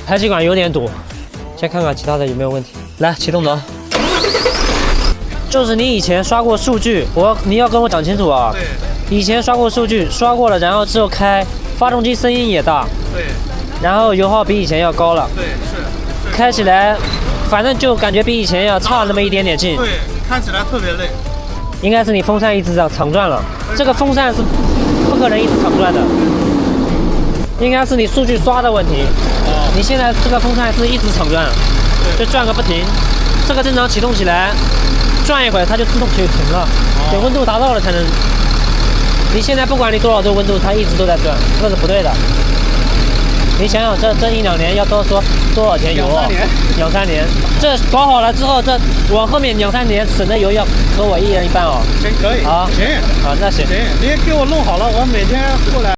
排气管有点堵，先看看其他的有没有问题。来，启动轴。就是你以前刷过数据，你要跟我讲清楚啊。对。以前刷过数据，刷过了，然后之后开，发动机声音也大。对。然后油耗比以前要高了。对，是。开起来，反正就感觉比以前要差那么一点点劲。对，看起来特别累。应该是你风扇一直在长转了，这个风扇是不可能一直长转的，应该是你数据刷的问题。哦。你现在这个风扇是一直长转，就转个不停。这个正常启动起来，转一会儿它就自动就停了，得温度达到了才能。你现在不管你多少度温度，它一直都在转，这是不对的。你想想，这1-2年要多说多少钱油啊？2-3年。这搞好了之后，这往后面2-3年省的油要和我一人一半哦。行，可以。好，行。好，那行。行，你给我弄好了，我每天过来。